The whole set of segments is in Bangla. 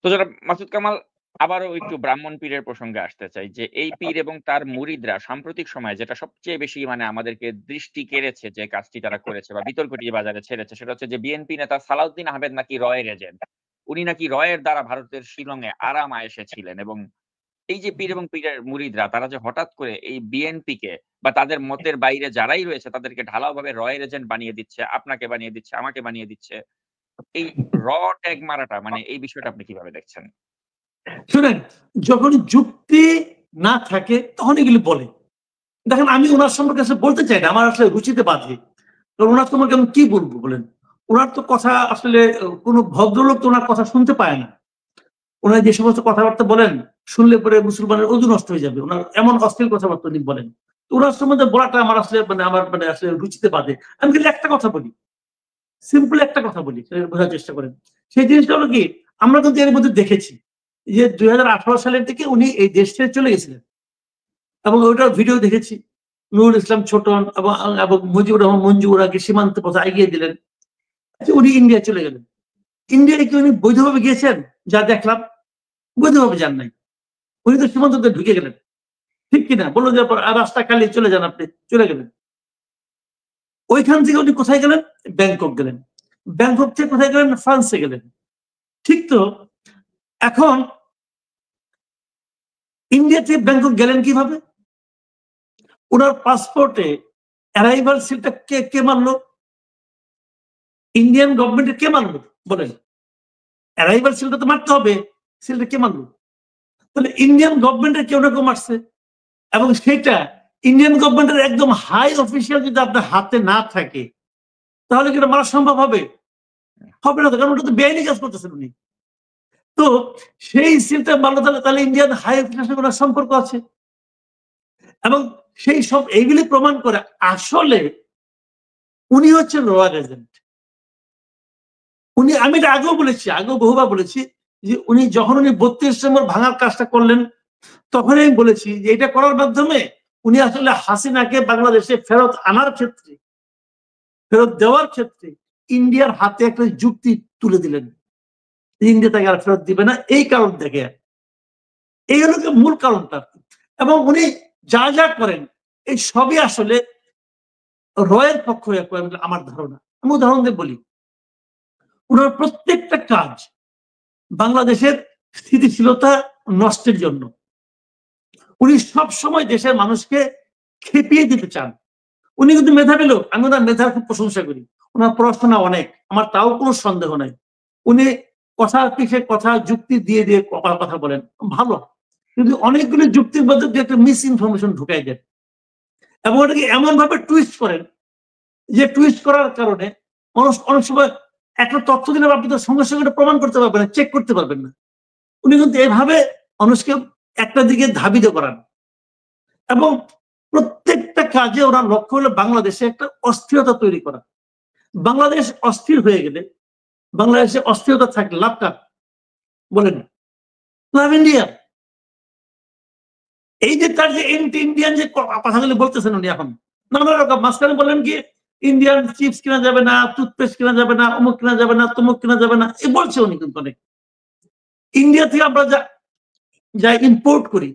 তো যারা মাসুদ কামাল আবারও একটু ব্রাহ্মণ পীরের প্রসঙ্গে আসতে চাই যে এই পীর এবং তার মুরিদরা সাম্প্রতিক সময়ে যেটা সবচেয়ে বেশি মানে আমাদেরকে দৃষ্টি কেড়েছে যে কাজটি তারা করেছে বা বিতর্কটি বাজারে ছেড়েছে সেটা হচ্ছে যে বিএনপি নেতা সালাউদ্দিন আহমেদ নাকি রয়ের এজেন্ট। উনি নাকি রয়ের দ্বারা ভারতের শিলংয়ে আরাম আয়েশে ছিলেন এবং এই যে পীর এবং পীরের মুরিদরা তারা যে হঠাৎ করে এই বিএনপিকে বা তাদের মতের বাইরে যারাই রয়েছে তাদেরকে ঢালাওভাবে রয়ের এজেন্ট বানিয়ে দিচ্ছে, আপনাকে বানিয়ে দিচ্ছে, আমাকে বানিয়ে দিচ্ছে। এই র ট্যাগ মারাটা মানে এই বিষয়টা আপনি কিভাবে দেখছেন? শুনেন, যখন যুক্তি না থাকে তখন এগুলি বলে। দেখেন, আমি ওনার সম্পর্কে আসলে বলতে চাই না, আমার আসলে রুচিতে বাধে। কারণ ওনার সম্পর্কে আমি কি বলবো বলেন? ওনার তো কথা আসলে কোনো ভদ্রলোক তো ওনার কথা শুনতে পায় না। ওনার যে সমস্ত কথাবার্তা বলেন, শুনলে পরে মুসলমানের ওযু নষ্ট হয়ে যাবে। উনার এমন অশ্লীল কথাবার্তা উনি বলেন। তো উনার সম্বন্ধে বলাটা আমার আসলে আমার আসলে রুচিতে বাধে। আমি কিন্তু একটা কথা বলি, সিম্পল একটা কথা বলি, বোঝার চেষ্টা করেন। সেই জিনিসটা হলো কি, আমরা কিন্তু এর মধ্যে দেখেছি যে ২০১৮ সালের দিকে উনি এই দেশ ছেড়ে চলে গেছিলেন এবং ওইটার ভিডিও দেখেছি। নুরুল ইসলাম ছোটন এবং মুজিবুর রহমান মঞ্জু ওনাকে সীমান্ত পথে এগিয়ে দিলেন। উনি ইন্ডিয়া চলে গেলেন। ইন্ডিয়ায় কি উনি বৈধভাবে গিয়েছেন? যা দেখলাম, বৈধভাবে যান নাই। উনি তো সীমান্ত দিয়ে ঢুকে গেলেন, ঠিক কিনা? বললো যে রাস্তা খালি, চলে যান, আপনি চলে গেলেন। ওইখান থেকে উনি কোথায় গেলেন? ব্যাংকক গেলেন। ব্যাংকক থেকে কোথায় গেলেন? ফ্রান্সে গেলেন। ঠিক তো। এখন ইন্ডিয়া থেকে ব্যাংকক গেলেন কিভাবে? ওনার পাসপোর্টে অ্যারাইভাল সিলটা কে মানলো? ইন্ডিয়ান গভর্নমেন্টের কে মানলো বলেন? অ্যারাইভাল সিলটা তো মারতে হবে, সিলটা কে মানলো? তাহলে ইন্ডিয়ান গভর্নমেন্টের কেউ না কেউ মারছে, এবং সেটা ইন্ডিয়ান গভর্নমেন্টের একদম হাই অফিসিয়াল যদি আপনার হাতে না থাকে তাহলে কি এটা মারা সম্ভব হবে? হবে না, কারণ ওটা তো বেআইনি কাজ করতেছেন উনি। তো সেই সিলটা মানলো, তাহলে ইন্ডিয়ান হাই অফিসের সঙ্গে ওনার সম্পর্ক আছে, এবং সেই সব এইগুলি প্রমাণ করে আসলে উনি হচ্ছেন রয়্যাল এজেন্ট। উনি, আমি এটা আগেও বলেছি, আগেও বহুবার বলেছি যে উনি যখন ৩২ নম্বর ভাঙার কাজটা করলেন তখনই আমি বলেছি যে এটা করার মাধ্যমে উনি আসলে হাসিনাকে বাংলাদেশে ফেরত আনার ক্ষেত্রে, ফেরত দেওয়ার ক্ষেত্রে ইন্ডিয়ার হাতে একটা যুক্তি তুলে দিলেন। ইন্ডিয়া তাকে আর ফেরত দিবে না, এই কারণ থেকে। এই হলো মূল কারণটা। এবং উনি যা যা করেন এই সবই আসলে রয়ের পক্ষ হয়ে করেন বলে আমার ধারণা। আমি উদাহরণ দিয়ে বলি, ওনার প্রত্যেকটা কাজ বাংলাদেশের স্থিতিশীলতা নষ্টের জন্য। উনি সব সময় দেশের মানুষকে খেপিয়ে দিতে চান। উনি কিন্তু মেধাবী লোক, আমি ওনার মেধার খুব প্রশংসা করি। ওনার পড়াশোনা অনেক, আমার তাও কোনো সন্দেহ নাই। উনি কথা যুক্তি দিয়ে দিয়ে কথা বলেন, ভালো। কিন্তু অনেকগুলো যুক্তির মধ্যে দিয়ে একটা মিস ইনফরমেশন ঢুকাই দেন এবং ওটাকে এমন ভাবে টুইস্ট করেন যে টুইস্ট করার কারণে মানুষ অনেক সময় একটা তথ্য দিলে আপনি তো সঙ্গে সঙ্গে প্রমাণ করতে পারবেন না, চেক করতে পারবেন না। উনি কিন্তু এভাবে মানুষকে একটা দিকে ধাবিত করান এবং প্রত্যেকটা কাজে ওনার লক্ষ্য হলো বাংলাদেশে একটা অস্থিরতা তৈরি করা। বাংলাদেশ অস্থির হয়ে গেলে, বাংলাদেশে অস্থিরতা থাকলে লাভটা বলেন, লাভ ইন্ডিয়া। এই যে তার যে এন্টি ইন্ডিয়ান যে কথাগুলো বলতেছেন উনি এখন নানা রকম, মাঝখানে বলেন কি ইন্ডিয়ান চিপস কিনা যাবে না, টুথপেস্ট কিনা যাবে না, অমুক কিনা যাবে না, তমুক কিনা যাবে না, এই বলছে উনি। কিন্তু অনেক ইন্ডিয়া থেকে আমরা যা ইম্পোর্ট করি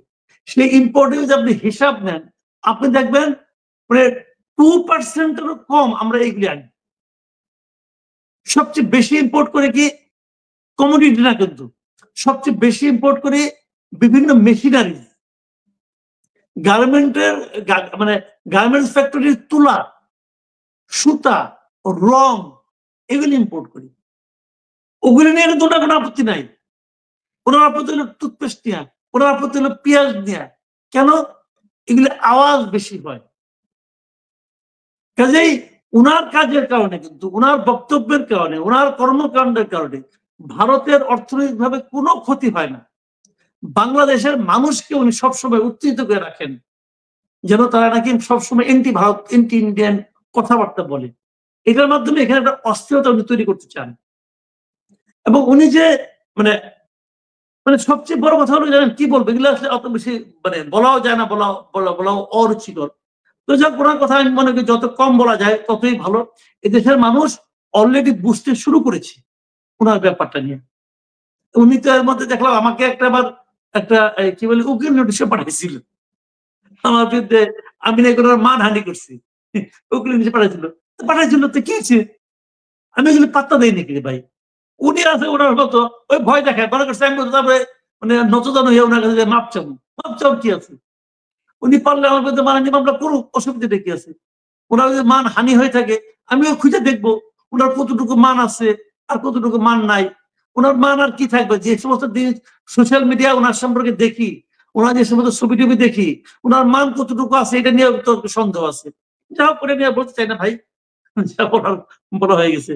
সেই ইম্পোর্টে যদি আপনি হিসাব নেন, আপনি দেখবেন মানে 2%-এরও কম আমরা এইগুলি আনি। সবচেয়ে বেশি ইম্পোর্ট করে কি কমোডিটি না, কিন্তু সবচেয়ে বেশি ইম্পোর্ট করে বিভিন্ন মেশিনারি, গার্মেন্টের মানে গার্মেন্টস ফ্যাক্টরির তুলা, সুতা, রং, এগুলি ইম্পোর্ট করি। ওগুলি নিয়ে ওনার কোনো আপত্তি নাই। ওনার আপত্তি হলো টুথপেস্ট নেওয়া, ওনার আপত্তি হলো পেঁয়াজ নেওয়া। কেন? এগুলি আওয়াজ বেশি হয়। কাজেই উনার কাজের কারণে, কিন্তু উনার বক্তব্যের কারণে, উনার কর্মকাণ্ডের কারণে ভারতের অর্থনৈতিকভাবে কোনো ক্ষতি হয় না। বাংলাদেশের মানুষকে উনি সবসময় উত্তেজিত করে রাখেন যেন তারা নাকি সবসময় এন্টি ভারত, এন্টি ইন্ডিয়ান কথাবার্তা বলে। এটার মাধ্যমে এখানে একটা অস্থিরতা উনি তৈরি করতে চান। এবং উনি যে মানে মানে সবচেয়ে বড় কথা হলো, জানেন কি বলবো, এগুলো আসলে অত বেশি মানে বলাও যায় না, বলাও অরুচিকর। তো যাক, ওনার কথা আমি মনে করি যত কম বলা যায় ততই ভালো। এদেশের মানুষ অলরেডি বুঝতে শুরু করেছে ওনার ব্যাপারটা নিয়ে, উনি তো এর মধ্যে দেখলাম আমাকে একটা কি বলে উকিল নোটিশে পাঠাইছিল আমার বিরুদ্ধে, আমি নাকি ওনার মানহানি করছি। উকিল নোটিশে পাঠাইছিল তো কি হয়েছে? আমি এগুলো পাত্তা দেই নাকি রে ভাই। উনি আছে ওনার মতো ওই ভয় দেখায় মনে করছে আমি তারপরে মানে নতজানু হয়ে ওনার কাছে মাপ চাবো। মাপ চাওয়ার কি আছে? উনি পারলে আমার বিরুদ্ধে মানহানি মামলা করুক, অসুবিধাটা কি আছে? ওনার যদি মান হানি হয়ে থাকে আমিও খুঁজে দেখবো ওনার কতটুকু মান আছে আর কতটুকু মান নাই। ওনার মান আর কি থাকবে? যে সমস্ত সোশ্যাল মিডিয়া ওনার সম্পর্কে দেখি, ওনার যে সমস্ত ছবি টবি দেখি, ওনার মান কতটুকু আছে এটা নিয়ে তো সন্দেহ আছে। যা হোক করে নিয়ে বলতে চাই না ভাই, যা বলার বলা হয়ে গেছে।